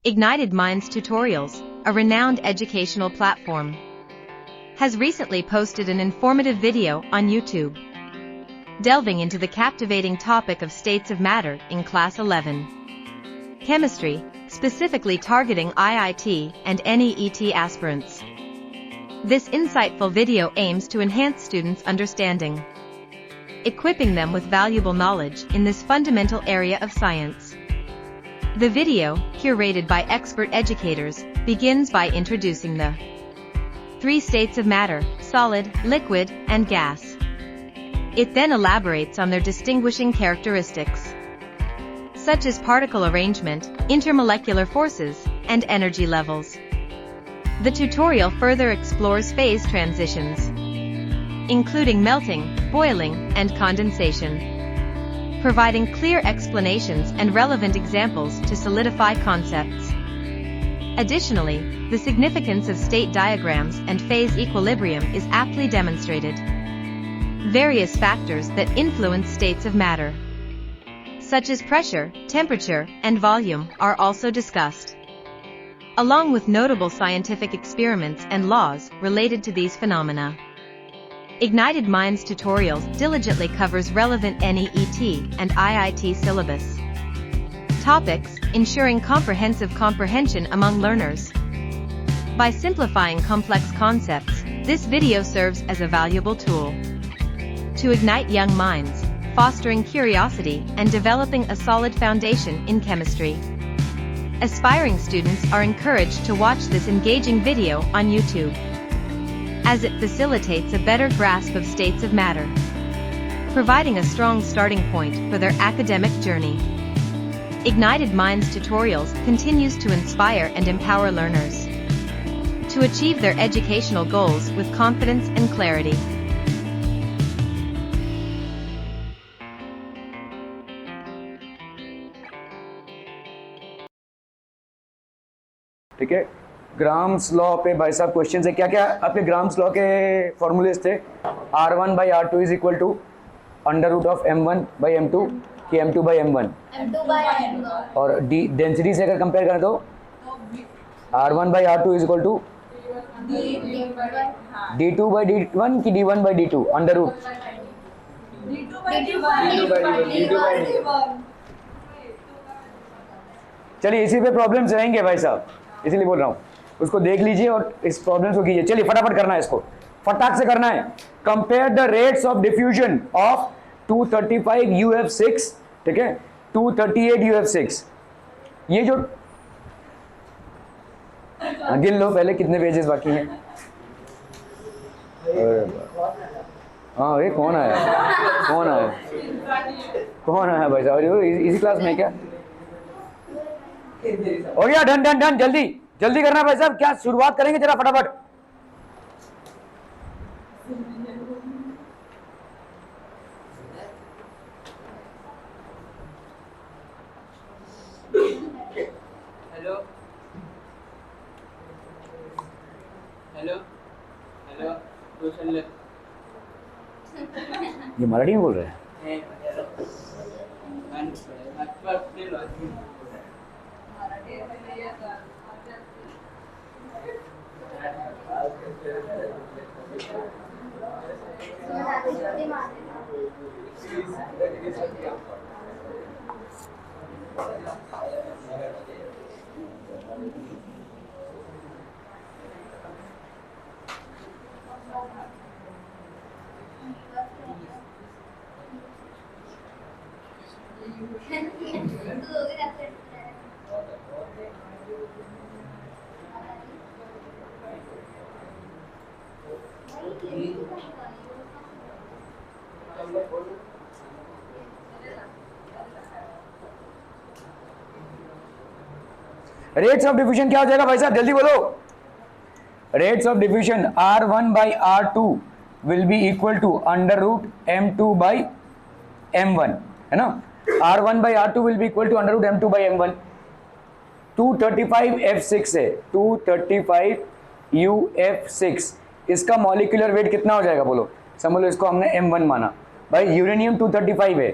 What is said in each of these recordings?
Ignited Minds Tutorials, a renowned educational platform, has recently posted an informative video on YouTube, delving into the captivating topic of states of matter in Class 11 Chemistry, specifically targeting IIT and NEET aspirants. This insightful video aims to enhance students' understanding, equipping them with valuable knowledge in this fundamental area of science. The video, curated by expert educators, begins by introducing the three states of matter: solid, liquid, and gas. It then elaborates on their distinguishing characteristics, such as particle arrangement, intermolecular forces, and energy levels. The tutorial further explores phase transitions, including melting, boiling, and condensation, providing clear explanations and relevant examples to solidify concepts. Additionally, the significance of state diagrams and phase equilibrium is aptly demonstrated. Various factors that influence states of matter, such as pressure, temperature, and volume, are also discussed, along with notable scientific experiments and laws related to these phenomena. Ignited Minds Tutorials diligently covers relevant NEET and IIT syllabus topics, ensuring comprehensive comprehension among learners. By simplifying complex concepts, this video serves as a valuable tool to ignite young minds, fostering curiosity and developing a solid foundation in chemistry. Aspiring students are encouraged to watch this engaging video on YouTube, as it facilitates a better grasp of states of matter, providing a strong starting point for their academic journey. Ignited Minds Tutorials continues to inspire and empower learners to achieve their educational goals with confidence and clarity. ठीक है, grams law पे भाई साहब question है। क्या क्या आपके grams law के फॉर्मूलेज थे? R1 by R2 is equal to under root of M1 by M2 कि M2 बाई M1, और डेंसिटी से अगर कंपेयर करें तो R1 by R2 is equal to D2 by D1 कि D1 by D2 under root. चलिए इसी पे प्रॉब्लम्स रहेंगे भाई साहब, इसीलिए बोल रहा हूँ, उसको देख लीजिए और इस प्रॉब्लम्स को कीजिए। चलिए फटाफट करना है, इसको फटाक से करना है। Compare the rates of diffusion of 235 UF6, ठीक है, 238 UF6। ये जो गिन लो पहले कितने पेजेस बाकी हैं। हाँ ये कौन आया, कौन आया, कौन आया भाई साहब? इसी क्लास में क्या हो गया? डन डन डन, जल्दी जल्दी करना भाई साहब। क्या शुरुआत करेंगे जरा फटाफट। हेलो हेलो हेलो क्वेश्चन ले। ये मराठी में बोल रहे हैं? रेट्स ऑफ डिफ्यूजन क्या हो जाएगा भाई साहब, जल्दी बोलो। Rates of diffusion R1 by R2 will be equal to under root M2 by M1, है ना। R1 by R2 will be equal to under root M2 by M1। 235 F6 है, 235 UF6, इसका मॉलिक्यूलर वेट कितना हो जाएगा बोलो? समझ लो इसको हमने M1 माना भाई। यूरेनियम 235 है,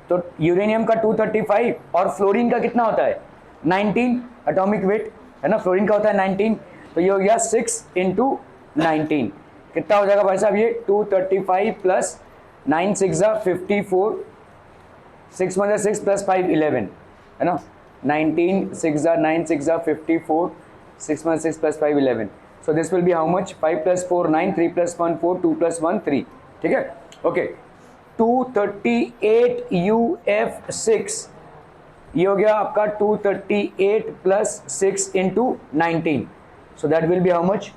तो यूरेनियम का 235 और फ्लोरीन का कितना होता है 19 एटॉमिक वेट है ना, फ्लोरीन का होता है 19, तो ये हो गया 6 इंटू 19, कितना हो जाएगा भाई साहब ये 235 प्लस 9 6 54, 6 में 6 प्लस 5 11 है ना, 19 6 9 6 54, 6 में 6 plus 5 11, so this will be how much 5 plus 4 9, 3 plus 1 4, 2 plus 1 3, ठीक है ओके 238 UF6 ये हो गया आपका 238 plus 6 into 19, so that will be how much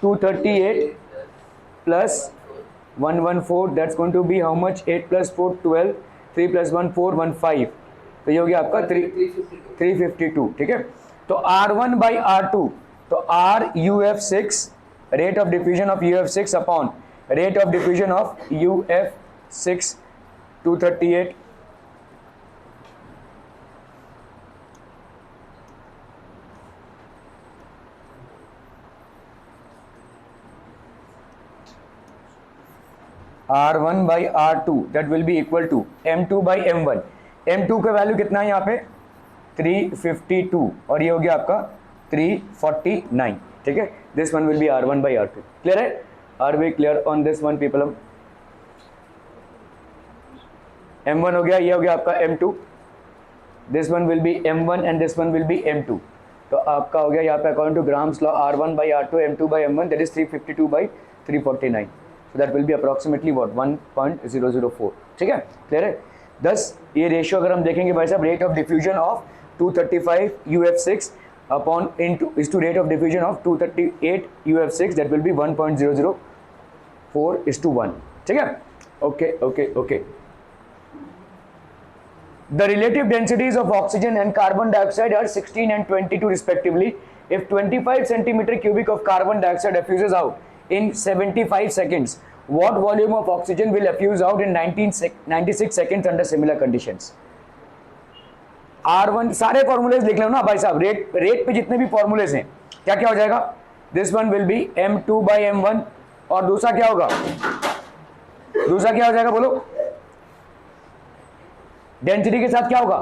238 plus 114, that's going to be how much 8 plus 4 12, 3 plus 1 4 1 5, तो ये हो गया आपका 352, ठीक है। तो R1 by R2, तो R UF6 rate of diffusion of UF6 upon rate of diffusion of UF6 238, R1 by R2 that will be equal to M2 by M1, M2 का वैल्यू कितना है यहाँ पे 352 और ये हो गया आपका 349, ठीक है। This one will be R1 by R2, clear है, are we clear on this one people. M1 हो गया, ये हो गया आपका M2, this one will be M1 and this one will be M2, तो आपका हो गया यहाँ पे according to Graham's law R1 by R2 M2 by M1 that is 352 by 349, so that will be approximately what 1.004, ठीक है, clear है। 10 ये रेशियो अगर हम देखेंगे भाई साहब rate of diffusion of 235 UF6 upon into is to rate of diffusion of 238 UF6 that will be 1.004:1, ठीक है okay okay okay. The relative densities of oxygen and carbon dioxide are 16 and 22 respectively. If 25 centimeter cubic of carbon dioxide effuses out in 75 seconds, what volume of oxygen will effuse out in 96 seconds under similar conditions? R1 सारे formulas लिख लो ना भाई साहब, rate पे जितने भी formulas हैं क्या क्या हो जाएगा, this one will be M2 by M1 और दूसरा क्या होगा, दूसरा क्या हो जाएगा बोलो, डेंसिटी के साथ क्या होगा,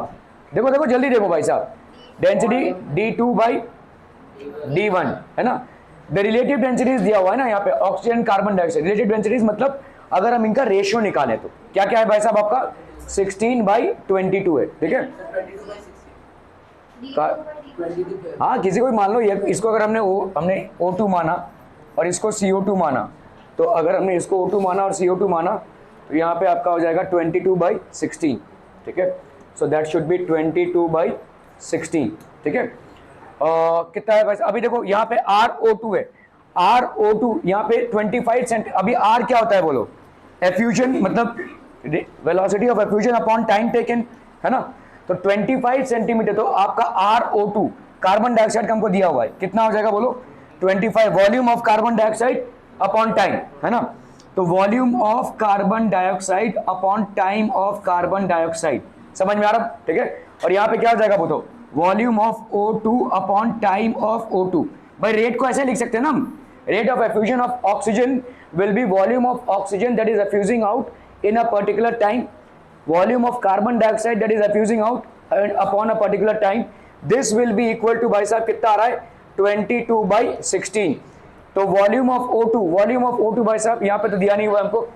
देखो देखो जल्दी देखो भाई साहब, डेंसिटी D2 by D1 है ना। द रिलेटिव डेंसिटीज दिया हुआ है ना यहाँ पे oxygen carbon dioxide, relative densities मतलब अगर हम इनका रेशियो निकालें तो क्या क्या है भाई साहब आपका 16/22 है, ठीक है। हाँ किसी को भी मान लो, ये इसको अगर हमने O2 माना और इसको CO2 माना, तो अगर हमने इसको O2 माना और CO2 माना तो यहाँ पे आपका हो जाएगा 22/16, ठीक है। सो दैट शुड बी 22/16, ठीक है। कितना है भाई, अभी देखो यहाँ पे RO2 है, RO2 यहाँ पे 25 सेंट, अभी R क्या होता है बोलो, एफ्यूजन मतलब velocity of effusion upon time taken है ना, तो 25 सेंटीमीटर, तो आपका RO2 कार्बन डाइऑक्साइड का हमको दिया हुआ है, कितना हो जाएगा बोलो 25, volume of carbon dioxide upon time है ना, तो volume of carbon dioxide upon time of carbon dioxide, समझ में आ रहा, ठीक है। और यहाँ पे क्या हो जाएगा बोलो, volume of O2 upon time of O2, भाई रेट को ऐसे लिख सकते हैं ना हम, rate of effusion of oxygen will be volume of oxygen that is effusing out in a particular time, volume of carbon dioxide that is effusing out upon a particular time, this will be equal to भाई साहब कितना आ रहा है 22/16, तो volume of O2 भाई साहब यहाँ पे तो दिया नहीं हुआ हमको,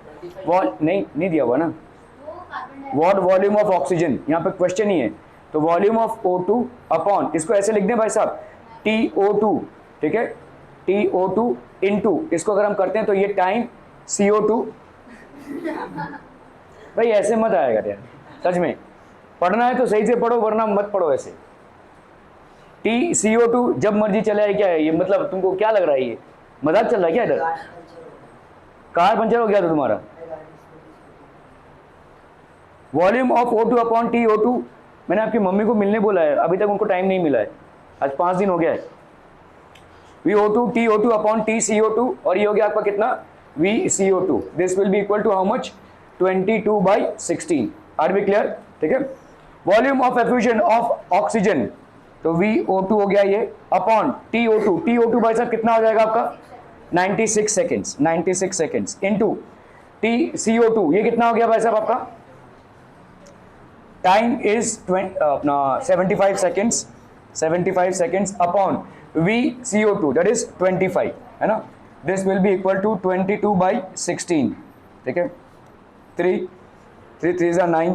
नहीं दिया हुआ ना, व्हाट वॉल्यूम ऑफ ऑक्सीजन यहाँ पे क्वेश्चन ही है, तो वॉल्यूम ऑफ O2 अपॉन, इसको ऐसे लिख दें भाई साहब TO2, ठीक है, TO2 इनटू इसको अगर हम करते हैं तो ये टाइम CO2, भाई ऐसे मत आएगा यार, सच में पढ़ना है तो सही से पढ़ो वरना मत पढ़ो ऐसे। TCO2 जब मर्जी चला है, क्या है ये मतलब, तुमको क्या लग रहा है, ये मजाक चल रहा है क्या इधर, कार पंचर हो गया था तुम्हारा। Volume of O2 upon TO2, मैंने आपकी मम्मी को मिलने बोला है, अभी तक उनको टाइम नहीं मिला है, आज 5 दिन हो गया है। VO2 TO2 अपॉन TCO2 और ये हो गया आपका कितना VCO2, this will be equal to how much 22/16, are we clear, ठीक है। Volume of effusion of oxygen, तो VO2 हो गया ये अपॉन TO2 भाई साहब कितना हो जाएगा आपका 96 सेकेंड्स इनटू TCO2, ये कितना हो गया भाई साहब आपका, टाइम इज अपना 75 seconds 75 seconds upon V CO2 that is 25 है ना. This will be equal to 22 by 16. ठीक है, 3 3 are 9,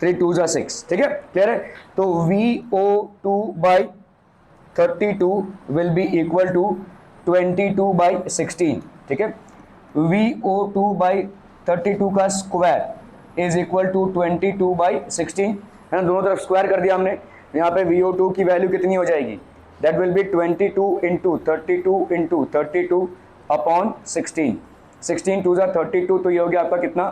3 2 are 6. ठीक है, क्लियर है. तो VO2 by 32 will be equal to 22 by 16. ठीक है, VO2 by 32 का square is equal to 22 by 16 है ना. दोनों तरफ स्क्वायर कर दिया हमने. यहाँ पे VO2 की वैल्यू कितनी हो जाएगी, that will B 22 into 32 into 32 upon 16. 16 2 32, तो ये हो गया आपका कितना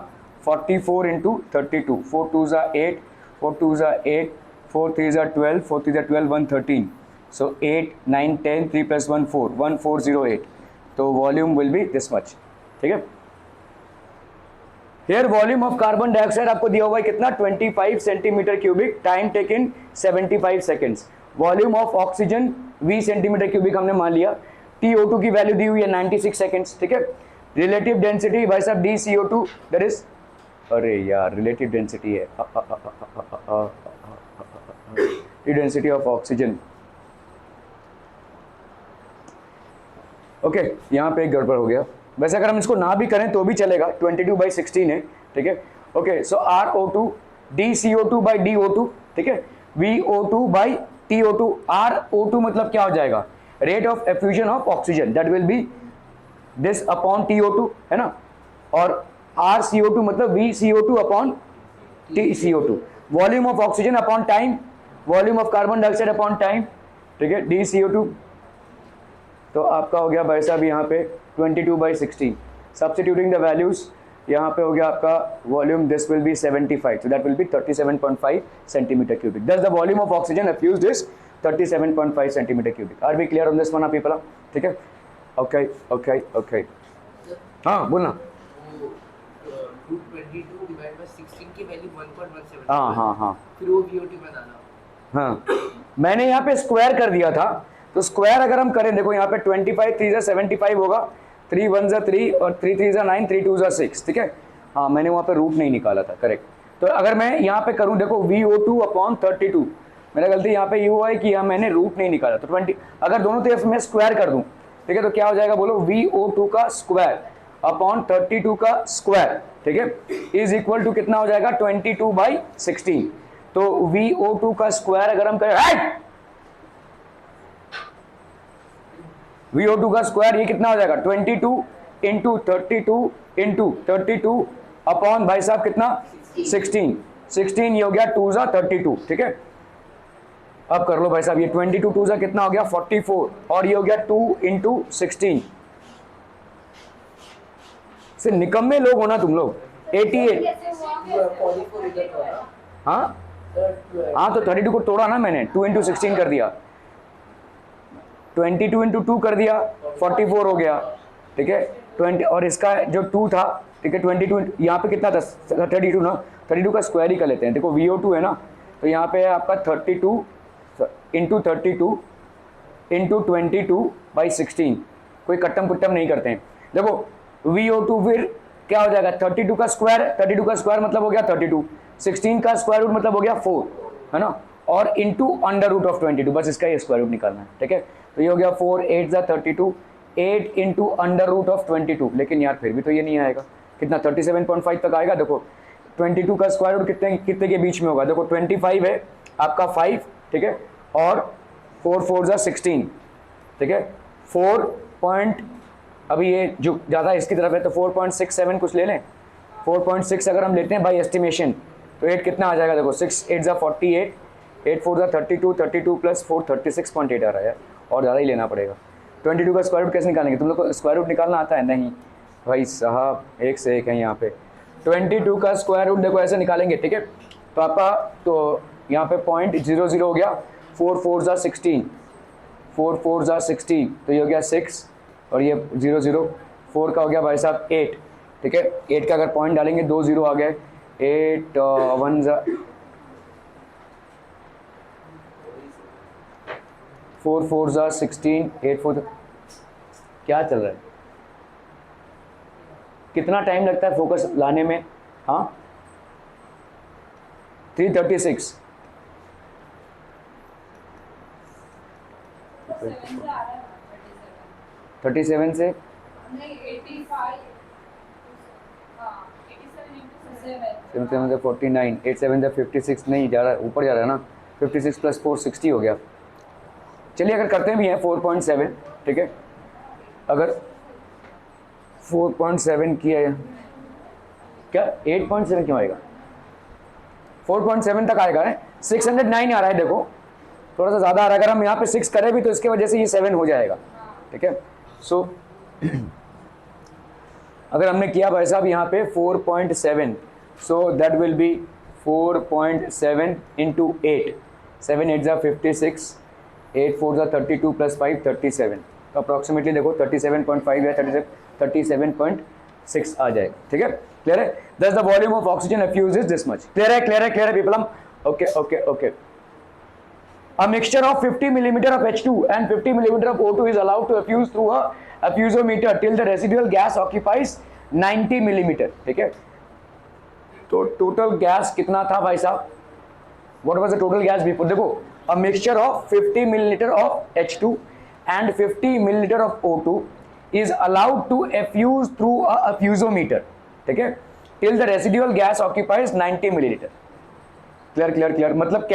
44 इंटू 32. 4 2 8, 4 2 8, 4 3 12, 4 3 12, 113. So 8 9 10, 3 plus 1 4, 1408. तो volume will be this much. ठीक है, here volume of carbon dioxide आपको दिया हुआ है कितना 25 centimetre cubic, time taken 75 seconds. Volume of oxygen 20 centimetre cubic हमने मान लिया. TO2 की वैल्यू दी हुई है 96 सेकेंड्स. ठीक है, रिलेटिव डेंसिटी भाई साहब DCO2 दैट इज, अरे यार रिलेटिव डेंसिटी है डेंसिटी ऑफ ऑक्सीजन. ओके, यहाँ पे एक गड़बड़ हो गया. वैसे अगर हम इसको ना भी करें तो भी चलेगा, 22 by 16 है. ठीक है, okay. So RO2 DCO2 by DO2. ठीक है, VO2 by TO2. RO2 मतलब क्या हो जाएगा, rate of effusion of oxygen, that will be this upon TO2 है ना. और RCO2 मतलब VCO2 upon TCO2. Volume of oxygen upon time, volume of carbon dioxide upon time. ठीक है, DCO2. तो आपका हो गया भाई साहब यहाँ पे 22 by 16. सब्स्टिट्यूटिंग द वैल्यूज, यहाँ पे हो गया आपका volume, this will B 75, so that will be 37.5 centimetre cubic. Thus the volume of oxygen effused is 37.5 centimetre cubic. Are we clear on this one people? ठीक है, ओके ओके ओके. हाँ बोलना. 22 divide by 16 की value 1.17. हाँ हाँ हाँ, फिर वो VO2 बनाना. हाँ मैंने यहाँ पे स्क्वायर कर दिया था. तो स्क्वायर अगर हम करें, देखो यहाँ पे 25 3 75 होगा, 3 1 3 और 3 3 9, 3 2 6. ठीक है, हाँ मैंने वहाँ पे रूट नहीं निकाला था, करेक्ट. तो अगर मैं यहाँ पे करूँ, देखो VO2 अपॉन 32, मेरा गलती यहाँ पे ये हुआ है कि यहाँ मैंने रूट नहीं निकाला. तो 20 अगर दोनों तरफ मैं स्क्वायर कर दूँ, ठीक है, तो क्या हो जाएगा बोलो, VO2 का स्क्वायर अपॉन 32 का स्क्वायर. ठीक है, इज इक्वल टू कितना हो जाएगा 22 by 16. तो VO2 का स्क्वायर अगर हम करें, VO2 का स्क्वायर ये कितना हो जाएगा 22 इंटू 32 इंटू 32 अपॉन भाई साहब कितना 16. 16 ये हो गया 2 32. ठीक है, अब कर लो भाई साहब, ये 22 2 कितना हो गया 44, और ये हो गया 2 इंटू 16. से निकम्मे लोग हो ना तुम लोग. 88. हाँ हाँ, तो 32 को तोड़ा ना मैंने, 2 इंटू 16 कर दिया, 22 इंटू 2 कर दिया, 44 हो गया. ठीक है, 20 और इसका जो 2 था, ठीक है 22 यहाँ पे कितना था 32 ना, 32 का स्क्वायर ही कर लेते हैं. देखो VO2 है ना, तो यहाँ पे आपका 32 इंटू 32 इंटू 22 by 16. कोई कट्टम कुट्टम नहीं करते हैं. देखो VO2 फिर क्या हो जाएगा 32 का स्क्वायर, 32 का स्क्वायर मतलब हो गया 32, 16 का स्क्वायर रूट मतलब हो गया 4 है ना, और इंटू अंडर रूट ऑफ 22, बस इसका ये स्क्वायर रूट निकालना है. ठीक है, तो ये हो गया 4 8 32, 8 इंटू अंडर रूट ऑफ 22. लेकिन यार फिर भी तो ये नहीं आएगा, कितना 37.5 तक आएगा. देखो 22 का स्क्वायर रूट कितने कितने के बीच में होगा, देखो 25 है आपका 5. ठीक है, और 4 4 16. ठीक है, 4 पॉइंट, अभी ये जो ज़्यादा इसकी तरफ है तो 4.67 कुछ ले लें. 4.6 अगर हम लेते हैं बाई एस्टिमेशन, तो 8 कितना आ जाएगा, देखो 6 8 48, 8 4 32, 32 प्लस 4 36.8 आ रहा है, और ज़्यादा ही लेना पड़ेगा. 22 का स्क्वायर रूट कैसे निकालेंगे, तुम लोग को स्क्वायर रूट निकालना आता है? नहीं भाई साहब, एक से एक है यहाँ पे. 22 का स्क्वायर रूट देखो ऐसे निकालेंगे. ठीक है, तो आपका तो यहाँ पे 0.00 हो गया, 4 4 16, 4 4 16, तो ये हो गया 6, और ये 0 4 का हो गया भाई साहब 8. ठीक है, 8 का अगर पॉइंट डालेंगे 2 0 आ गए, 8 1 4 4 16, 8 4. क्या चल रहा है, कितना टाइम लगता है फोकस लाने में? हाँ 336. 37 से नहीं 85 सेवन सेवन से 49, 8 7 से 56 नहीं जा रहा है, ऊपर जा रहा है ना, 56 + 4 60 हो गया। चलिए अगर करते भी हैं 4.7, ठीक है, अगर 4.7 किया है, क्या 8.7 क्यों आएगा, 4.7 तक आएगा है, 609 आ रहा है, देखो थोड़ा सा ज़्यादा आ रहा है। अगर हम यहाँ पे 6 करें भी तो इसके वजह से ये 7 हो जाएगा, ठीक है। सो अगर हमने किया भाई साहब यहाँ पे 4.7, सो दैट विल बी 4.7 × 8, 7 8 जा 56, 8 4 जा 32 + 5 37, तो अप्रॉक्सीमेटली देखो 37.5 या 37.6 आ जाएगा, ठीक है। क्लियर है? दस the volume of oxygen एफ्यूज is this much. Clear है, क्लियर है, क्लियर है people? Okay okay okay. A mixture of 50 millimeter of H2 and 50 millimeter of O2 is allowed to effuse through a effusometer till the residual gas occupies 90 millimeter, ठीक है। तो total gas कितना था भाई साहब? What was the total gas before? देखो, a mixture of 50 milliliter of H2 and 50 milliliter of O2 is allowed to effuse through a effusometer, ठीक है, till the residual gas occupies 90 milliliter. Clear clear clear, मतलब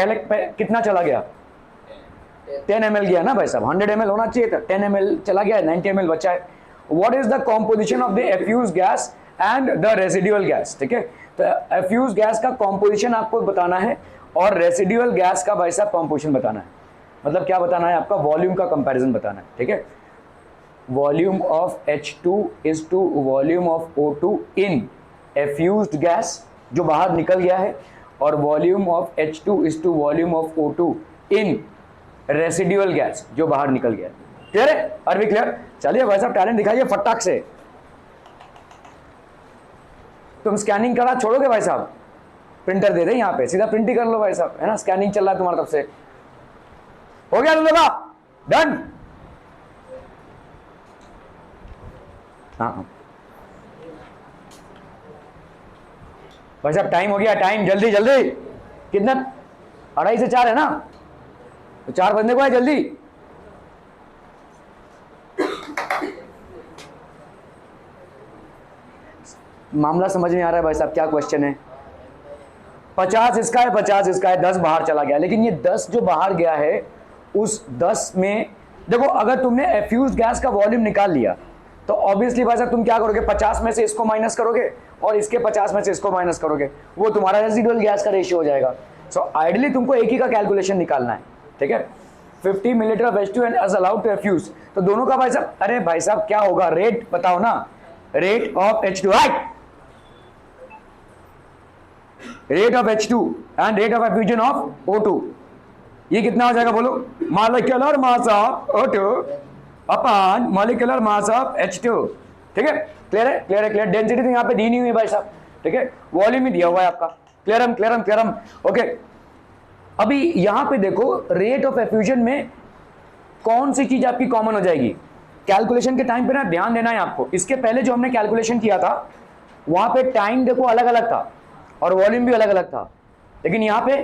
कितना चला गया? 10 ml गया ना भाई साहब, 100 ml होना चाहिए था, 10 ml चला गया, 90 ml बचा है। What is the composition of the effused gas and the residual gas, ठीक है। तो effused गैस का composition आपको बताना है और रेसिडुअल गैस का भाई साहब composition बताना है। मतलब क्या बताना है आपका? वॉल्यूम का कंपैरिजन बताना है, ठीक है। Volume of H2 is to volume of O2 in effused gas जो बाहर निकल गया है, और volume of H2 is to volume of O2 in residual gas जो बाहर निकल गया। क्लियर है? Are we clear? चलिए भाई साहब टैलेंट दिखाइए फटाक से। तुम स्कैनिंग करा छोड़ोगे भाई साहब? प्रिंटर दे दे यहाँ पे, सीधा प्रिंट ही कर लो भाई साहब, है ना। स्कैनिंग चल रहा है तुम्हारी तरफ से। हो गया तुम लोग का? डन? हाँ भाई साहब टाइम हो गया, टाइम, जल्दी जल्दी। कितना? 2:30 से 4 है ना, तो 4 बजने को है, जल्दी। मामला समझ में आ रहा है भाई साहब? क्या क्वेश्चन है? 50 इसका है, 50 इसका है, 10 बाहर चला गया। लेकिन ये 10 जो बाहर गया है, उस 10 में देखो, अगर तुमने एफ्यूज गैस का वॉल्यूम निकाल लिया तो ऑब्वियसली भाई साहब तुम क्या करोगे? 50 में से इसको माइनस करोगे और इसके 50 में से इसको माइनस करोगे, वो तुम्हारा रेसिडुअल गैस का रेशियो हो जाएगा। सो आइडियली तुमको एक ही का कैलकुलेशन निकालना है, ठीक है। 50 millilitre of H2 and is allowed to effuse, तो दोनों का भाई साहब, अरे भाई साहब क्या होगा? रेट बताओ ना, rate of H2, rate of H2 and rate of effusion of O2, ये कितना हो जाएगा बोलो? Molecular mass of O2 upon molecular mass of H2, ठीक है। क्लियर है, क्लियर है, क्लियर। डेंसिटी तो यहाँ पे दी नहीं हुई भाई साहब, ठीक है, वॉल्यूम ही दिया हुआ है आपका। क्लियरम क्लियरम क्लियरम, ओके। अभी यहाँ पे देखो, रेट ऑफ एफ्यूजन में कौन सी चीज आपकी कॉमन हो जाएगी? कैलकुलेशन के टाइम पे ना ध्यान देना है आपको। इसके पहले जो हमने कैलकुलेशन किया था वहां पे टाइम देखो अलग अलग था और वॉल्यूम भी अलग अलग था, लेकिन यहाँ पे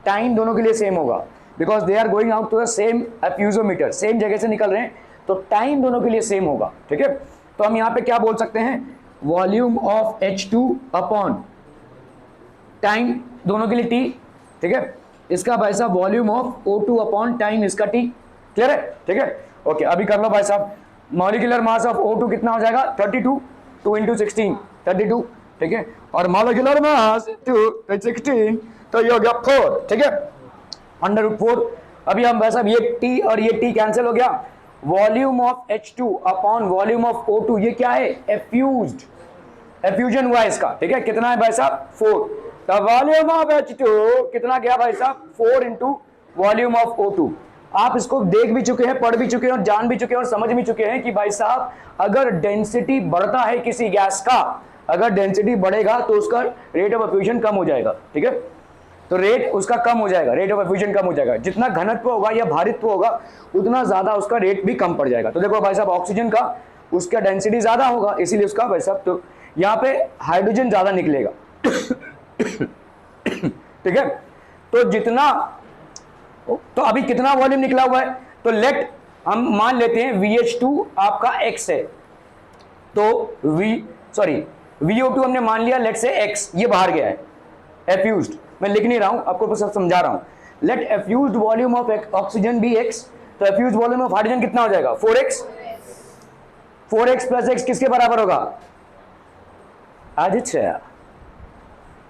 टाइम दोनों के लिए सेम होगा, because they are going out to the same effusiometer, same जगह से निकल रहे हैं, तो टाइम दोनों के लिए सेम होगा, ठीक है। तो हम यहाँ पे क्या बोल सकते हैं? Volume of H2 upon time दोनों के लिए T, ठीक है। इसका भाई साहब volume of O2 upon time, इसका T। क्लियर है? ठीक है, ओके। अभी कर लो भाई साहब, मॉलिक्यूलर मास ऑफ O2 कितना हो जाएगा? 32, 2 × 16 32, ठीक है। और मॉलिक्यूलर मास 2 16, तो ये हो गया 4, ठीक है, √4। अभी हम भाई साहब ये T और ये T कैंसिल हो गया। Volume of H2 upon volume of O2, ये क्या है? एफ्यूज्ड, एफ्यूजन हुआ इसका, ठीक है। कितना है भाई साहब? 4। तो वॉल्यूम ऑफ H2 कितना गया भाई साहब? 4 × वॉल्यूम ऑफ O2। आप इसको देख भी चुके हैं, पढ़ भी चुके हैं और जान भी चुके हैं और समझ भी चुके हैं कि भाई साहब अगर डेंसिटी बढ़ता है किसी गैस का, अगर डेंसिटी बढ़ेगा तो उसका रेट ऑफ एफ्यूजन कम हो जाएगा, ठीक है। तो रेट उसका कम हो जाएगा, रेट ऑफ एफ्यूजन कम हो जाएगा। जितना घनत्व होगा या भारित्व होगा उतना ज्यादा उसका रेट भी कम पड़ जाएगा। तो देखो भाई साहब, ऑक्सीजन का उसका डेंसिटी ज्यादा होगा, इसीलिए उसका भाई साहब, तो यहाँ पे हाइड्रोजन ज्यादा निकलेगा, ठीक है। तो जितना, तो अभी कितना वॉल्यूम निकला हुआ है? तो लेट हम मान लेते हैं VH2 आपका X है, तो VO2 हमने मान लिया लेट से X, ये बाहर गया है एफ्यूज्ड, मैं लिख नहीं रहा हूं आपको बस समझा रहा हूं। Let effused volume of oxygen be X, तो एफ्यूज्ड वॉल्यूम ऑफ हाइड्रोजन कितना हो जाएगा 4x, 4x प्लस x किसके बराबर होगा आदित्य,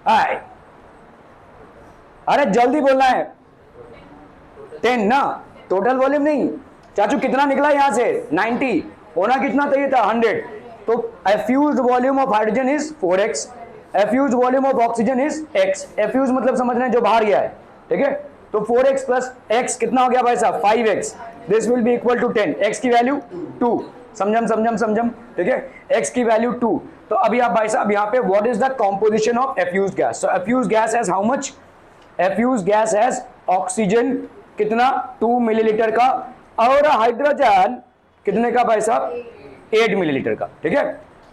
आए अरे जल्दी बोलना है 10 ना, टोटल वॉल्यूम नहीं चाचू, कितना निकला यहां से 90, होना कितना चाहिए था 100, तो effused volume of hydrogen is 4x, effused volume of oxygen is x, effuse मतलब समझ रहे हैं जो बाहर गया है, ठीक है, तो 4x प्लस x कितना हो गया भाई साहब 5x, this will be equal to 10, x की वैल्यू 2, समझम, ठीक है, x की वैल्यू 2, तो अभी आप भाई साहब यहाँ पे what is the composition of एफ्यूज gas, so एफ्यूज gas has how much, एफ्यूज gas has oxygen कितना 2 मिलीलीटर का, और हाइड्रोजन कितने का भाई साहब 8 मिलीलीटर का, ठीक है,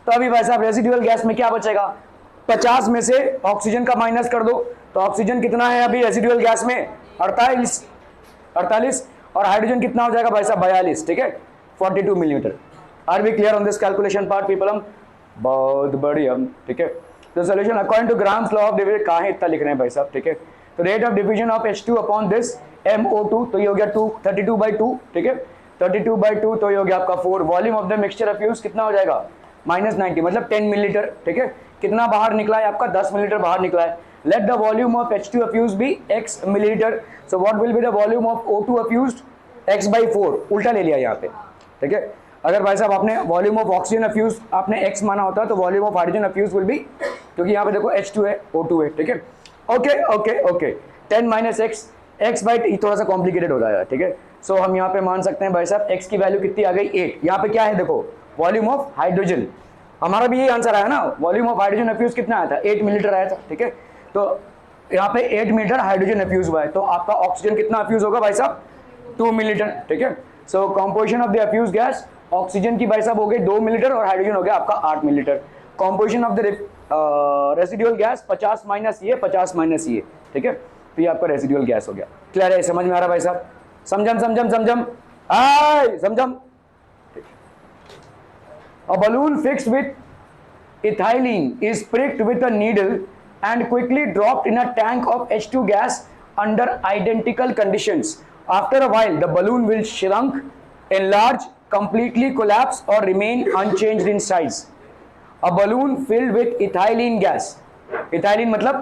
तो अभी भाई साहब रेसिडुअल गैस में क्या बचेगा, 50 में से ऑक्सीजन का माइनस कर दो, तो ऑक्सीजन कितना है अभी रेसिडुअल गैस में 48 और हाइड्रोजन कितना हो जाएगा भाई साहब 42, ठीक है, 42 millilitre. Are we clear on this calculation part people, हम बहुत बढ़िया, ठीक है, तो solution according to Graham's law of division, कहाँ है इतना लिख रहे हैं भाई साहब, ठीक है, तो rate of diffusion of H2 upon this MO2, तो ये हो गया 32/2, ठीक है, 32/2, तो ये हो गया आपका 4, volume of the mixture of fuse कितना हो जाएगा -90, मतलब 10 मिलीलीटर, ठीक है, कितना बाहर निकला है आपका 10 मिलीलीटर बाहर निकला है। Let the volume of H2 effused be x millilitre, so what will be the volume of O2 effused x/4, उल्टा ले लिया यहाँ पे, ठीक है, अगर भाई साहब आपने वॉल्यूम ऑफ ऑक्सीजन अफ्यूज आपने x माना होता तो volume of hydrogen अफ्यूज will be, क्योंकि यहाँ पे देखो H2 है O2 है, ठीक है, ओके 10 माइनस x/, थोड़ा सा कॉम्प्लिकेटेड हो जाएगा, ठीक है, सो हम यहाँ पे मान सकते हैं भाई साहब x की वैल्यू कितनी आ गई 8, यहाँ पे क्या है देखो वॉल्यूम ऑफ हाइड्रोजन, हमारा भी ये आंसर आया ना, वॉल्यूम ऑफ हाइड्रोजन अफ्यूज कितना आया था 8 मिलीलीटर आया था, ठीक है, तो यहाँ पे 8 मिलीलीटर हाइड्रोजन अफ्यूज हुआ है, तो आपका ऑक्सीजन कितना अफ्यूज होगा भाई साहब 2 मिलीलीटर, ठीक है, so composition of the effused gas, oxygen की भाई साहब हो गई 2 मिलीलीटर और हाइड्रोजन हो गया आपका 8 millilitre, composition of the residual gas 50 minus ये 50 माइनस ये, ठीक है, तो ये आपका रेसिडुअल गैस हो गया, क्लियर है, समझ में आ रहा भाई साहब, समझम। A balloon fixed with ethylene is pricked with a needle and quickly dropped in a tank of H2 gas under identical conditions. After a while, the balloon will shrink, enlarge, completely collapse or remain unchanged in size. A balloon filled with ethylene gas. Ethylene मतलब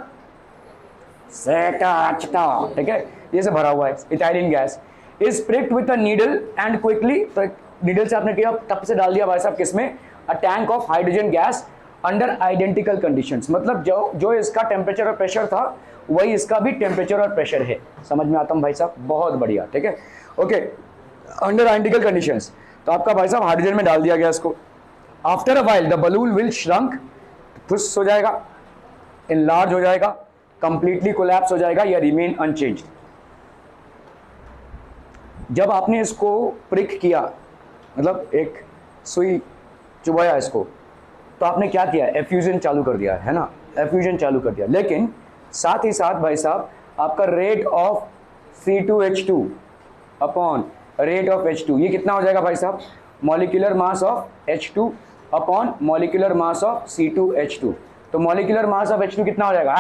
ठीक है, ये से भरा हुआ है ethylene gas, is pricked with a needle and quickly, needle से आपने किया टप से डाल दिया भाई साहब किसमें, a tank of hydrogen gas under identical conditions, मतलब जो इसका टेम्परेचर और प्रेशर था वही इसका भी टेम्परेचर और प्रेशर है, समझ में आता हूँ भाई साहब, बहुत बढ़िया, ठीक है, ओके, अंडर आइडेंटिकल कंडीशंस, तो आपका भाई साहब हाइड्रोजन में डाल दिया गया इसको, after a while the balloon will shrunk, फुस हो जाएगा, इनलार्ज हो जाएगा, कंप्लीटली कोलैप्स हो जाएगा या रिमेन अनचेंज्ड। जब आपने इसको प्रिक किया, मतलब एक सुई चुभाया इसको, तो आपने क्या किया, एफ्यूजन चालू कर दिया, है ना, एफ्यूजन चालू कर दिया, लेकिन साथ ही साथ भाई साहब आपका rate of C2H2 upon rate of H2, ये कितना हो जाएगा भाई साहब, molecular mass of H2 upon molecular mass of C2H2, तो मॉलिक्यूलर मास ऑफ H2 कितना हो जाएगा,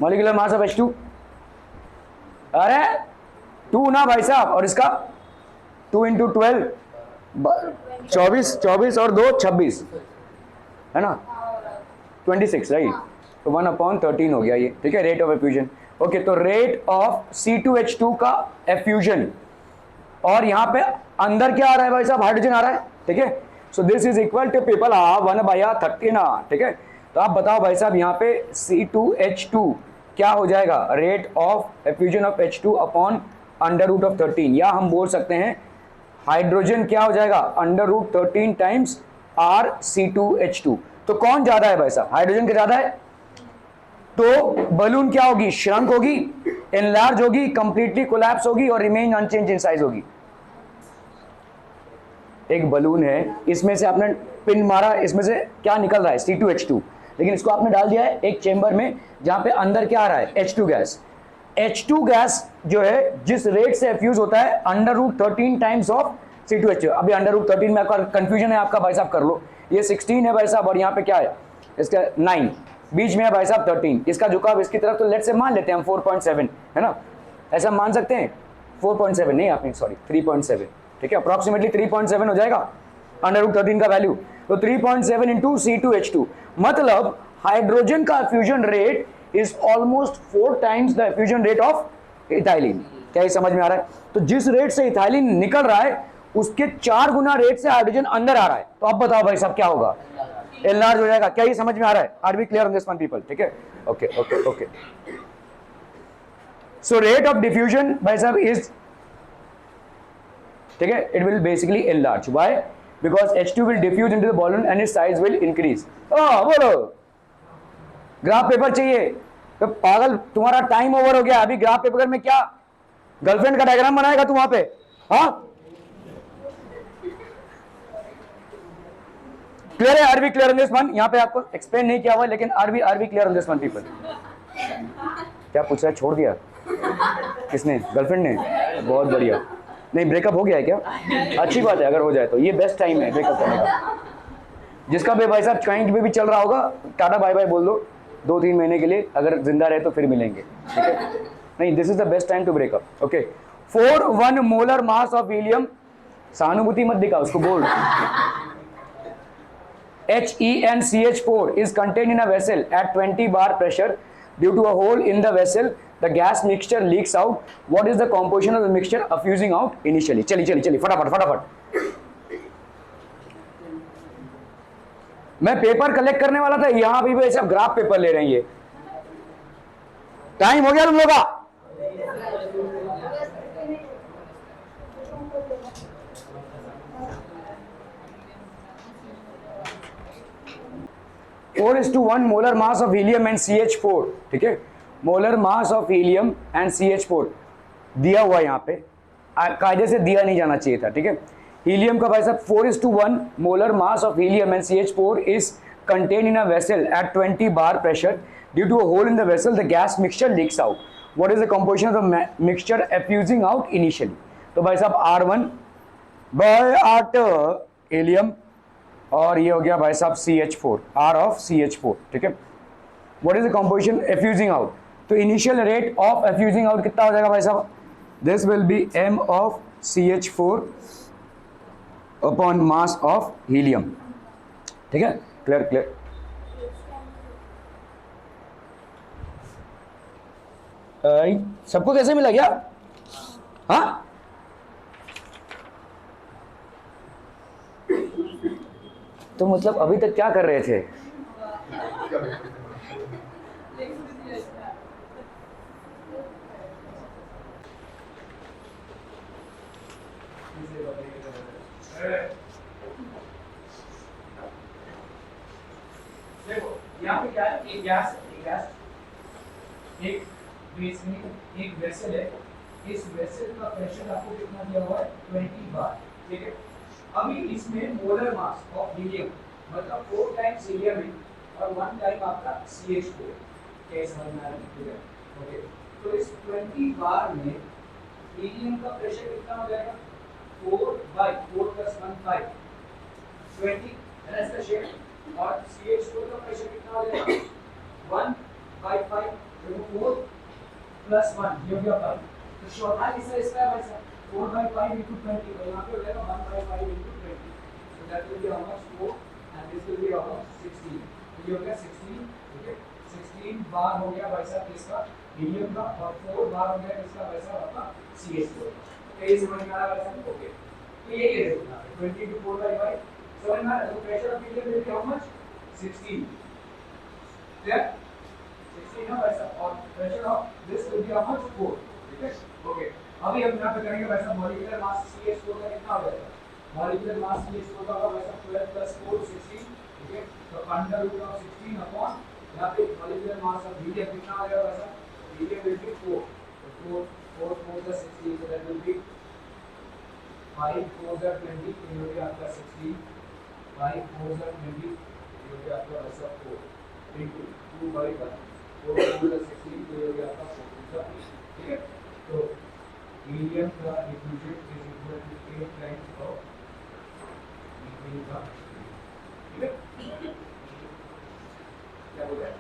मॉलिक्यूलर मास ऑफ H2, अरे 2 ना भाई साहब, और इसका 2 × 12 24 और 2 26 है ना, 26 राइट, तो 1/13 हो गया ये, ठीक है, रेट ऑफ एफ्यूजन, ओके, तो रेट ऑफ C2H2 का एफ्यूजन, और यहाँ पे अंदर क्या आ रहा है भाई साहब, हाइड्रोजन आ रहा है, ठीक है, so this is equal to people 1/13, ठीक है, तो आप बताओ भाई साहब यहाँ पे C2H2 क्या हो जाएगा, rate of effusion of H2 upon √13, या हम बोल सकते हैं हाइड्रोजन क्या हो जाएगा √13 टाइम्स RC2H2, तो कौन ज्यादा है भाई साहब, हाइड्रोजन के ज्यादा है, तो बलून क्या होगी, श्रंक होगी, एनलार्ज होगी, कंप्लीटली कोलैप्स होगी और रिमेन अनचेंज इन साइज होगी। एक बलून है, इसमें से आपने पिन मारा, इसमें से क्या निकल रहा है, C2H2, लेकिन इसको आपने डाल दिया है एक चेंबर में जहां पे अंदर क्या आ रहा है, H2 गैस, H2 गैस जो है जिस रेट से एफ्यूज होता है √13 टाइम्स ऑफ C2H2। अभी √13 में आपका कंफ्यूजन है आपका भाई साहब कर लो, ये 16 है भाई साहब और यहाँ पे क्या है इसका 9, बीच में है भाई साहब 13, इसका झुकाव इसकी तरफ तो लेट से मान लेते हैं हम 4.7 है ना, ऐसा मान सकते हैं 4.7 नहीं आपने सॉरी 3.7, ठीक है अप्रॉक्सीमेटली 3.7 हो जाएगा √13 का वैल्यू, तो 3.7 इंटू C2H2 मतलब हाइड्रोजन का fusion rate is almost 4 times the fusion rate of ethylene. क्या ये समझ में आ रहा है? तो जिस रेट से इथाइलिन निकल रहा है उसके 4 गुना रेट से हाइड्रोजन अंदर आ रहा है, तो अब बताओ भाई साहब क्या होगा, एनलार्ज हो जाएगा। क्या ये समझ में आ रहा है? Are we clear on this one people? ठीक है, okay okay okay. So rate of diffusion भाई साहब इज, ठीक है, it will basically enlarge, why? Because H2 will diffuse into the balloon and its size will increase। बोलो graph paper चाहिए तो पागल तुम्हारा टाइम ओवर हो गया, अभी ग्राफ पेपर में क्या गर्लफ्रेंड का डायग्राम बनाएगा तू वहां पे? हाँ क्लियर है? Are we clear on this one? यहाँ पे आपको एक्सप्लेन नहीं किया हुआ लेकिन are we clear on this one people? क्या पूछ रहा है? छोड़ दिया किसने? गर्लफ्रेंड ने? बहुत बढ़िया। नहीं ब्रेकअप हो गया है क्या? अच्छी बात है अगर हो जाए तो, ये बेस्ट टाइम है ब्रेकअप करने का। जिसका भी भाई साहब कहीं पे भी चल रहा होगा टाटा बाय बाय बोल दो 2-3 महीने के लिए, अगर जिंदा रहे तो फिर मिलेंगे, ठीक है? नहीं this is the best time to breakup. Okay 4 molar mass of helium, सहानुभूति मत दिखा उसको, बोल HENCH4 is contained in a vessel at 20 bar pressure. Due to a hole in the vessel, the gas mixture leaks out. What is the composition of the mixture effusing out initially? चलिए फटाफट। मैं paper collect करने वाला था, यहाँ भी सब graph paper ले रहे हैं। ये टाइम हो गया तुम लोग का। Four is to 1 molar mass of helium and CH4, ठीक है, molar mass of helium and CH4 दिया हुआ यहाँ पे, कायदे से दिया नहीं जाना चाहिए था, ठीक है। हीलियम का भाई साहब 4:1 molar mass of helium and CH4 is contained in a vessel at 20 bar pressure. Due to a hole in the vessel, the gas mixture leaks out. What is the composition of the mixture effusing out initially? तो भाई साहब R1 by R2 helium और ये हो गया भाई साहब CH4, R of CH4, ठीक है। What is the composition effusing out? तो initial rate of effusing out कितना हो जाएगा भाई साहब? This will be m of CH4 upon mass of helium, ठीक है। क्लियर सबको कैसे मिला क्या? हाँ तो मतलब अभी तक क्या कर रहे थे? देखो यहाँ पे क्या है, एक गैस एक बेस में एक वेसल है, इस वेसल का प्रेशर आपको कितना दिया हुआ है? 20 बार, ठीक है। अभी इसमें मोलर मास ऑफ हीलियम मतलब 4 टाइम्स हीलियम है और 1 टाइम आपका CH4, कैसे समझ में आ रहा है? ओके तो इस 20 बार में हीलियम का प्रेशर कितना हो जाएगा? 4/4 + 1 5 20 है इसका शेप, और CH4 का प्रेशर कितना हो जाएगा? 1/5 तो 4 + 1 ये हो गया 5। तो चौथा हिस्सा इसका है भाई साहब 4/5 × 20, तो यहाँ पे हो जाएगा 1/5 × 20, so that will be how much? 4 and this will be how much? 16। तो ये हो गया 16, ठीक है। 16 बार हो गया भाई साहब इसका हीलियम का और 4 बार हो गया इसका भाई साहब आपका CH4। तो ये समझ में आ रहा है भाई साहब? ओके तो ये देखो 20 × 4/5 समझ में आ रहा है। तो pressure of helium will be how much? 16, clear? 16 है भाई साहब, और pressure of this will be how much? 4, ठीक है। ओके अभी हम यहाँ पे करेंगे भाई साहब मॉलिक्यूलर मास CH4 का कितना हो जाएगा? मॉलिक्यूलर मास CH4 का होगा भाई साहब 12 + 4 16, ठीक है। तो √16 अपॉन यहाँ पे मॉलिक्यूलर मास ऑफ हीलियम कितना आ जाएगा भाई साहब? हीलियम will be 4, तो 4 + 16, so that will be 5 × 4 = 20, तो ये हो गया आपका 16, 5 × 4 = 20, ये हो गया आपका भाई साहब 4 × 2/1, 4 × 4 = 16, तो ये हो गया आपका 4 × ठीक है, तो हीलियम का diffusion is equal to 8 times of methane का, ठीक है, क्या बोल रहा है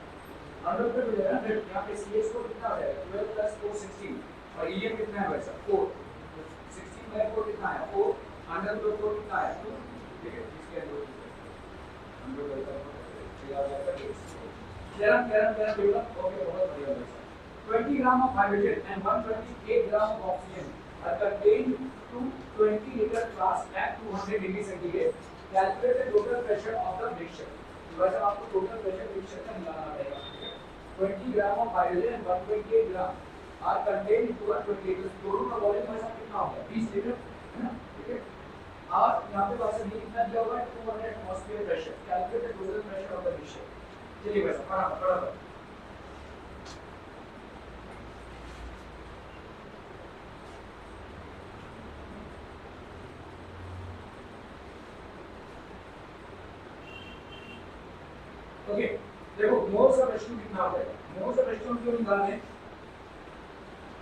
अंडर पे हो जाएगा, फिर यहाँ पे CH को कितना हो जाएगा 12 प्लस 4 16 और हीलियम कितना है वैसा 4, 16 बाय 4 कितना है 4, अंडर पे 4 कितना है 2, ठीक है, इसके अंदर अंडर पे आ जाएगा 11 बेटा, ओके बहुत बढ़िया वैसा 20 gram of hydrogen and 128 gram of oxygen are contained to 20 liter flask at 200 degree centigrade. Calculate the total pressure of the mixture. वैसे आपको total pressure mixture का निकालना पड़ेगा, ठीक है। 20 gram of hydrogen and 128 gram are contained into a 20 liter. दोनों का volume वैसा कितना होगा 20 लीटर, है ना, ठीक है। और यहाँ पे वैसे भी कितना दिया हुआ है 200 atmosphere pressure. Calculate the total pressure of the mixture. चलिए वैसा फटाफट ओके, देखो मोल्स ऑफ H2 कितना होता है, मोल्स ऑफ H2 क्यों निकालते हैं,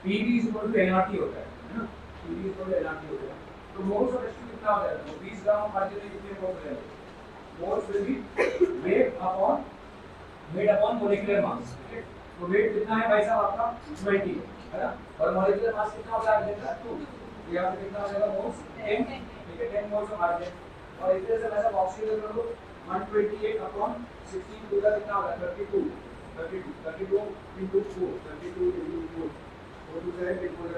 PV = nRT होता है ना, PV = nRT होता है, तो मोल्स ऑफ H2 कितना हो जाएगा, तो 20 ग्राम ऑफ हाइड्रोजन कितने मोल्स हो जाएंगे, moles will be weight upon molecular mass, ठीक है, तो वेट कितना है भाई साहब आपका 20 है ना, और मोलेकुलर मास कितना हो जाएगा 2, यहाँ पे कितना हो जाएगा मोल्स 10, ठीक है, 10 मोल्स ऑफ हाइड्रोजन, और इस तरह से वैसा ऑक्सीजन कर लो 128 अपॉन 16 दूसरा कितना होगा 32 into 4 32 into 4 4 दूसरा है 4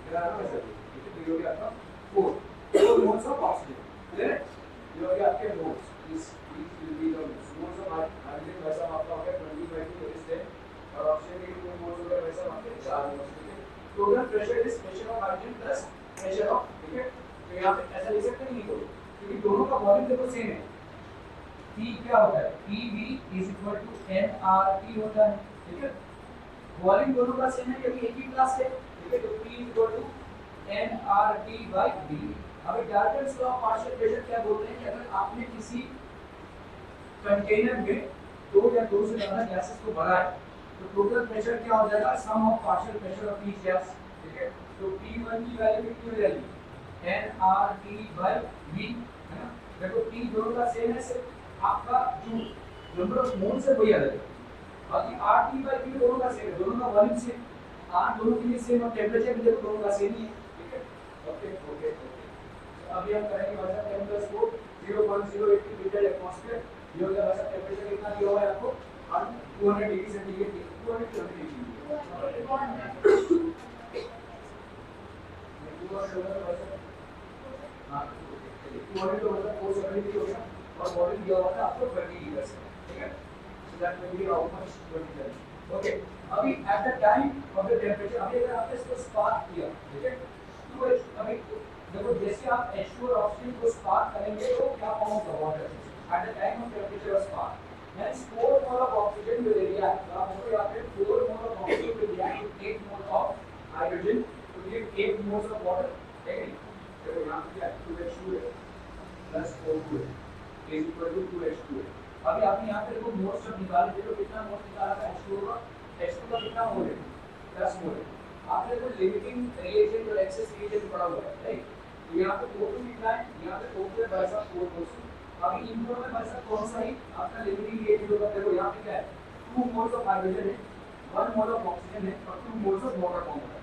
क्या आ रहा है सर, ठीक है, तो ये हो गया आपका 4 मोल्स ऑफ ऑक्सीजन, क्लियर है, ये हो गया आपके मोल्स, इस will be the moles of hydrogen वैसा आपका हो गया 20/2 तो इस और ऑक्सीजन के कितने मोल्स हो गए वैसा आपके 4 मोल्स, ठीक है, total pressure is pressure of hydrogen plus pressure of, ठीक है, तो यहां पे ऐसा लिख सकते नहीं तो, क्योंकि दोनों का वॉल्यूम देखो सेम है, P क्या होता है PV = nRT होता है, ठीक है, वॉल्यूम दोनों का सेम है क्योंकि एक ही क्लास है, ठीक है, तो P = nRT/V। अब Dalton's law of partial pressure क्या बोलते हैं कि अगर आपने किसी कंटेनर में 2 या 2 से ज्यादा गैसेस को भरा है तो टोटल प्रेशर क्या हो जाएगा sum of partial pressure of each gas, ठीक है, तो P1 की वैल्यू कितनी हो जाएगी nRT/V, है ना, देखो P दोनों का सेम है, सिर्फ आपका जो नंबर ऑफ मोल्स है वही अलग है, बाकी RT/V दोनों का सेम है, दोनों का वॉल्यूम सेम, R दोनों के लिए सेम और टेंपरेचर भी देखो दोनों का सेम ही है, ठीक है, ओके ओके ओके, अभी हम करेंगे वैसा 10 + 4 0.080 लीटर एटमॉस्फेयर, ये हो गया वैसा टेंपरेचर कितना दिया हुआ है आपको 200 डिग्री सेंटीग्रेड, 200 डिग्री हां 200 तो मतलब 470 हो गया, और वॉल्यूम दिया हुआ था आपको 20 लीटर से, ठीक है, so that will be how much 20 litre, okay. अभी at the time of the temperature, अभी अगर आपने इसको स्पार्क किया, ठीक है, तो अभी देखो जैसे आप H2 और ऑक्सीजन को स्पार्क करेंगे तो क्या फॉर्म होगा water at the time of temperature of spark, hence 4 mole of oxygen will react, आप हो या फिर 4 mole of oxygen will react with 8 mole of hydrogen to give 8 moles of water, ठीक है, देखो यहां पे क्या 2H2 है plus 4 is equal to 2H2 है, अभी आपने यहां पे देखो मोल्स जब निकाले थे तो कितना मोल्स निकाला था H2 का कितना मोल है 10 मोल है, आपने देखो लिमिटिंग रिएजेंट और एक्सेस रिएजेंट पढ़ा हुआ है, राइट, तो यहां पे O2 लिखा है, यहां पे O2 है वैसा 4 मोल्स, अभी इन दोनों में वैसा कौन सा ही आपका लिमिटिंग रिएजेंट होगा, देखो यहां पे क्या है 2 मोल्स ऑफ हाइड्रोजन है, 1 मोल ऑफ ऑक्सीजन है और 2 मोल्स ऑफ वाटर फॉर्म होगा,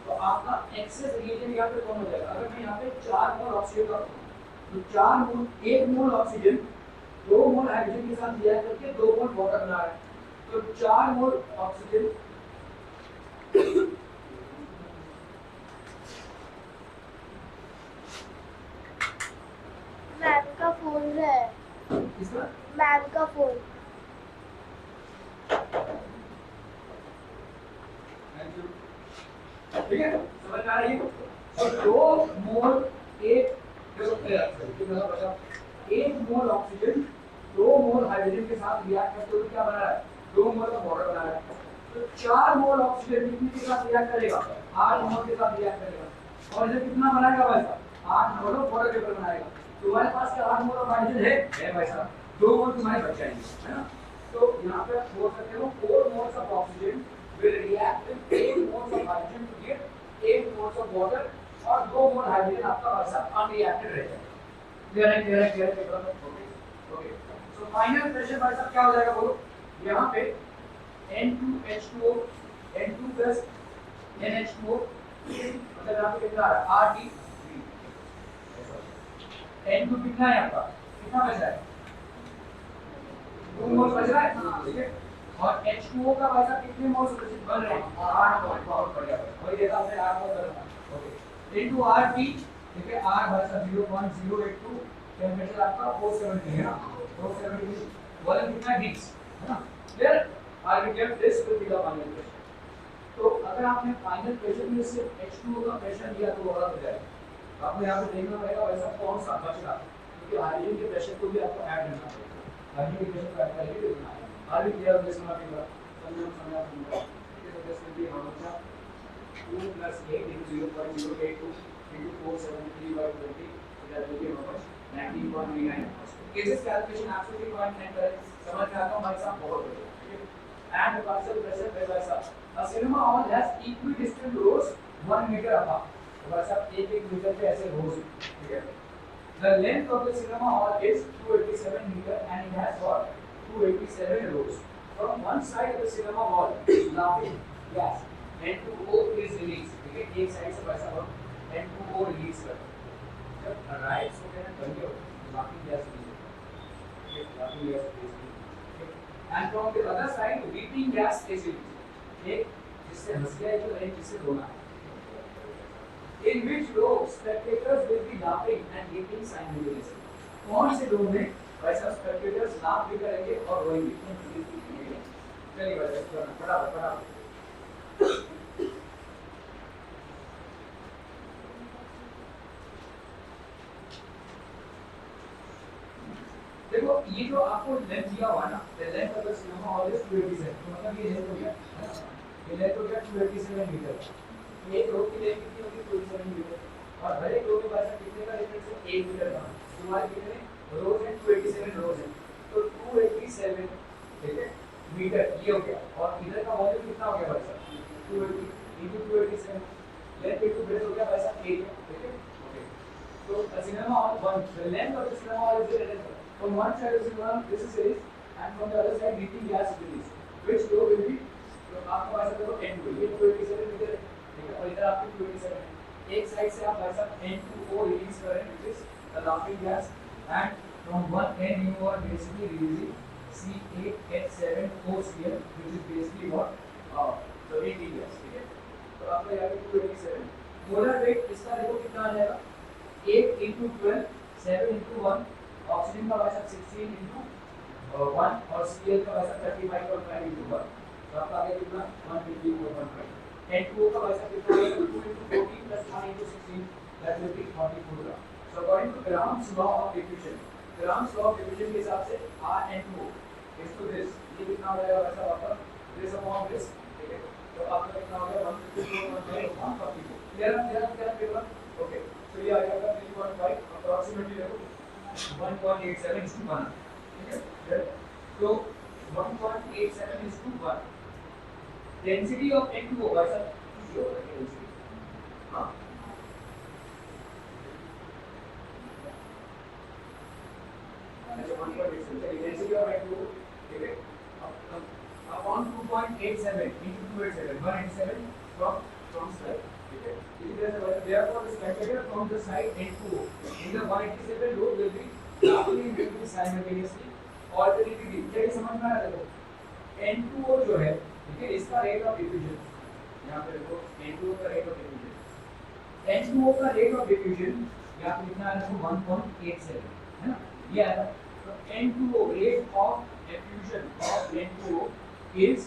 तो आपका एक्सेस रिएजेंट यहां पे कौन हो जाएगा, अगर मैं यहां पे 4 मोल ऑक्सीजन का तो 4 मोल 1 मोल ऑक्सीजन 2 मोल हाइड्रोजन के साथ रिएक्ट करके 2 मोल वाटर बना रहा है, तो 4 मोल ऑक्सीजन मैम का फोन है, किसका मैम का फोन, ठीक है, समझ आ रही है, और 2 मोल 1 मोल ऑक्सीजन 2 मोल हाइड्रोजन के साथ रिएक्ट करते हुए क्या बना रहा है 2 मोल ऑफ वाटर बना रहा है, तो 4 मोल ऑक्सीजन कितने के साथ रिएक्ट करेगा 8 मोल के साथ रिएक्ट करेगा, और इसे कितना बनाएगा भाई साहब 8 मोल ऑफ वाटर वेपर बनाएगा, तुम्हारे पास क्या 8 मोल ऑफ हाइड्रोजन है भाई साहब, 2 मोल तुम्हारे बच जाएंगे, है ना, तो यहाँ पे आप बोल सकते हो 4 moles of oxygen will react with 8 moles of hydrogen to give 8 moles of water और 2 मोल हाइड्रोजन आपका वैसा अनरिएक्टेड रहेगा। क्लियर है ओके। सो फाइनल प्रेशर भाई साहब क्या हो जाएगा बोलो, यहाँ पे N2H2O N2 प्लस NH2O मतलब यहाँ पे कितना आ रहा है RT N2 कितना है आपका, कितना बच रहा है 2 मोल बच रहा है, ठीक है। और H2O का वैसा कितने मोल्स बन रहे हैं 8 मोल, बहुत बढ़िया वही देता हमने 8 मोल करना ओके इनटू RT, ठीक है। R वैसा 0.082 टेंपरेचर आपका 470 है ना 470 वॉल्यूम कितना हीट्स है ना। Clear are we kept this will be the final pressure. तो अगर आपने फाइनल प्रेशर में से H2O का प्रेशर लिया तो और हो जाएगा। आपको यहाँ पे देखना पड़ेगा वैसा कौन सा बच रहा है, क्योंकि हाइड्रोजन के प्रेशर को भी आपको ऐड करना पड़ेगा। हाइड्रोजन के प्रेशर को ऐड करके देखना है। Are we clear this one आपका समझा तो this will be how much 2 + 8 × 0.082 × 473 by 20 that will be how much 19.39। Cases calculation absolutely point नहीं करें, समझ में आता है भाई साहब बहुत बढ़िया, ठीक है। एंड पार्शियल प्रेशर पे भाई साहब a cinema hall has equidistant rows 1 meter apart, तो भाई साहब 1 मीटर पे ऐसे rows हैं, ठीक है। The length of the cinema hall is 287 meter and it has got 287 rows. From one side of the cinema hall, laughing gas N2O is released, ठीक है। एक साइड से भाई साहब N2O रिलीज करते हैं, जब राइट से कहना करिए laughing gas रिलीज होता है, laughing gas रिलीज होता है। And from the other side, weeping gas is released, एक जिससे हंस गया जो एक जिससे रोना है। In which row spectators will be laughing and weeping simultaneously? कौन से row में वैसा spectators laugh भी करेंगे और रोएंगे? चलिए बच्चों फटाफट देखो ये जो आपको लेंथ दिया हुआ ना, the length of the cinema hall is 287, तो मतलब ये लेंथ हो गया है ना, ये लेंथ हो गया 287 मीटर। एक रो की लेंथ कितनी होगी 287 मीटर और हर एक रो के पास कितने का डिफरेंस है 1 मीटर का। तुम्हारे कितने रोज हैं 287 रोज हैं, तो 287 ठीक है मीटर ये हो गया। और इधर का वॉल्यूम कितना हो गया भाई साहब 280 * 287 लेंथ इनटू ब्रेथ हो गया भाई साहब 1, ठीक है ओके। तो cinema hall 1 the length of the cinema hall is the from one side of the cinema this is released and from the other side breathing gas is released, which flow will be तो आपको ऐसा देखो N2 ये 287 metre है, ठीक है। और इधर आपकी 287 है, एक साइड से आप भाई साहब N2O रिलीज कर रहे हैं which is the laughing gas and from one end you are basically releasing C8H7OCl which is basically what the breathing gas, ठीक है। तो आपका यहाँ पे 287 मोलर वेट इसका देखो कितना आ जाएगा 8 × 12 7 × 1 ऑक्सीजन का वैसा 16 × 1 और Cl का वैसा 35.5 × 1, तो आपका आगे कितना 154.5। N2O का वैसा कितना है 2 × 14 + 1 × 16 that will be 44 gram. So according to Gram's law of diffusion, Gram's law of diffusion के हिसाब से RN2O is to this, ये कितना हो जाएगा वैसा आपका this upon this, ठीक है। तो आपका कितना हो गया 154.5 क्लियर ओके। तो ये आ जाएगा 3.5 अप्रॉक्सीमेटली देखो 1.87 is to 1, ठीक है। तो 1.87 is to 1 density of N2O वैसा जो density हाँ अच्छा 1.87 density of N2O, ठीक है। upon 2.87 into 287 187 from side, ठीक है। Therefore the spectator from the side N2O in the 187 row will be laughing and weeping simultaneously alternatively। क्या समझ में आ रहा है? N2O जो है ठीक है इसका रेट ऑफ डिफ्यूजन यहाँ पे देखो N2O का रेट ऑफ डिफ्यूजन N2O का रेट ऑफ डिफ्यूजन यहाँ पे कितना है 1.87 है ना ये आया। तो N2O rate of diffusion of N2O is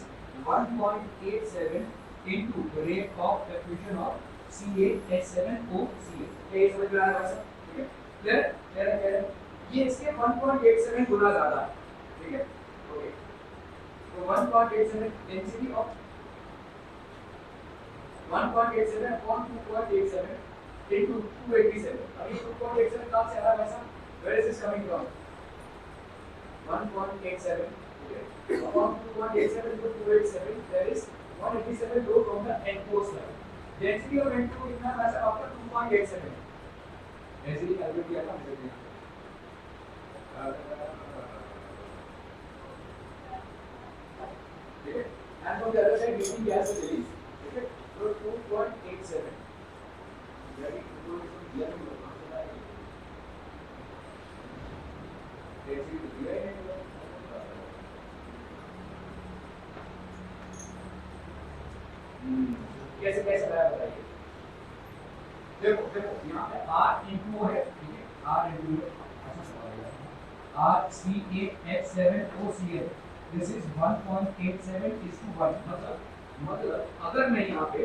1.87 into the rate of diffusion of C8H7OCl। ये समझ में आ रहा है ठीक है क्लियर ये इसके 1.87 गुना ज्यादा है, ठीक है ओके। तो 1.87 डेंसिटी ऑफ 1.87 upon 2.87 into 287। अब ये 2.87 कहाँ से आ रहा है वैसा where is this coming from 1.87 okay upon 2.87 into 287 there is 187 low from the N4 slide. Density of N2 कितना है वैसे आपका 2.87 डेंसिटी कैलकुलेट किया था हमने ठीक है। And from the other side heating gas is release ठीक है। तो 2.87 वेरी इंफॉर्मेशन दिया नहीं होगा डेंसिटी दिया है कैसे कैसे आया बताइए। देखो देखो यहाँ पे R into O है ठीक है R into O अच्छा सवाल है RC8H7OCl this is 1.87:1 मतलब अगर मैं यहाँ पे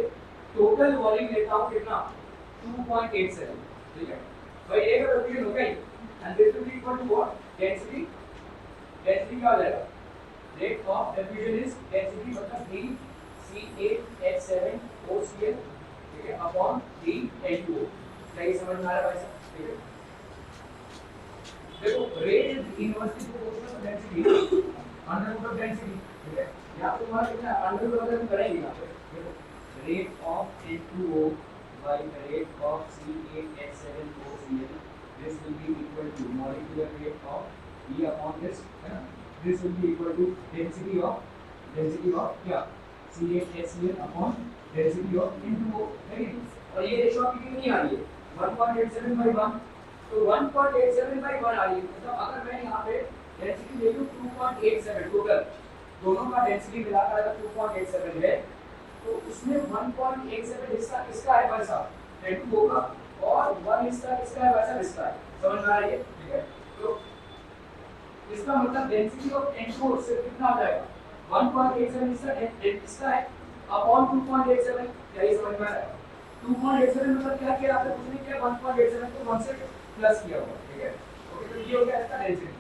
टोटल वॉल्यूम लेता हूँ कितना 2.87 ठीक है भाई एक डिफिकल्ट हो गई and this will be equal to what density density क्या हो जाएगा rate of diffusion is density मतलब D C8H7OCl ठीक है अपॉन D2O सही समझ में आ रहा है भाई साहब ठीक है। देखो rate is inversely proportional to density under root of density ठीक है। यहाँ पे तुम्हारा कितना अंडर रूट अगर हम करेंगे यहाँ पे देखो rate of N2O by the rate of C8H7OCl this will be equal to molecular weight of E upon this है ना this will be equal to density of क्या C8HCl upon density of N2O है और ये ratio आपकी कितनी आ रही है 1.87/1 तो 1.87/1 आ रही है मतलब अगर मैं यहाँ पे डेंसिटी ले लूँ 2.87 टोटल दोनों का डेंसिटी मिलाकर अगर 2.87 है तो उसमें 1.87 हिस्सा किसका है भाई साहब N2O का और 1 हिस्सा किसका है वैसा इसका है समझ में आ रही है ठीक है। तो इसका मतलब डेंसिटी ऑफ N2O सिर्फ कितना आ जाएगा 1.87 हिस्सा इसका है अपॉन 2.87 यही समझ में आ रहा है 2.87 मतलब क्या किया आपने कुछ नहीं किया 1.87 को 1 से प्लस किया हुआ ठीक है ओके तो ये हो गया इसका डेंसिटी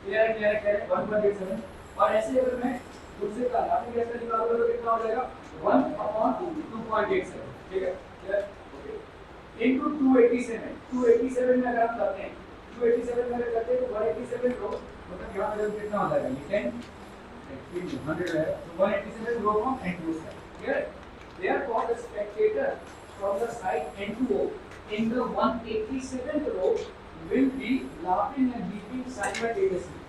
क्लियर है 1.87 और ऐसे अगर मैं दूसरे का आपने कैसे निकालोगे तो कितना हो जाएगा 1/2.87 ठीक है क्लियर ओके इनटू 287 में अगर हम करते हैं 287 में अगर करते हैं तो 187 रो मतलब यहां पे कितना हो जाएगा ये 10 100 है तो 187 rho from N2O side clear therefore the spectator from the side N2O in the 187th row will be laughing and weeping simultaneously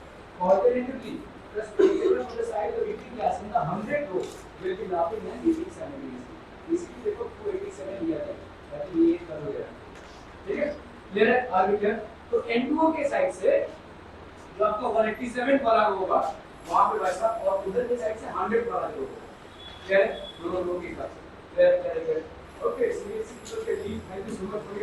alternatively the spectator from the side of the weeping gas in the 100th row will be laughing and weeping simultaneously इसलिए देखो 287 लिया है ताकि ये कर हो जाए ठीक है क्लियर है आगे क्लियर तो N2O के साइड से जो आपका 187 वाला होगा वहां पे वैसा और उधर के साइड से 100 वाला जो होगा क्लियर है दोनों लोगों के हिसाब से क्लियर ओके सी के लिए thank you so much for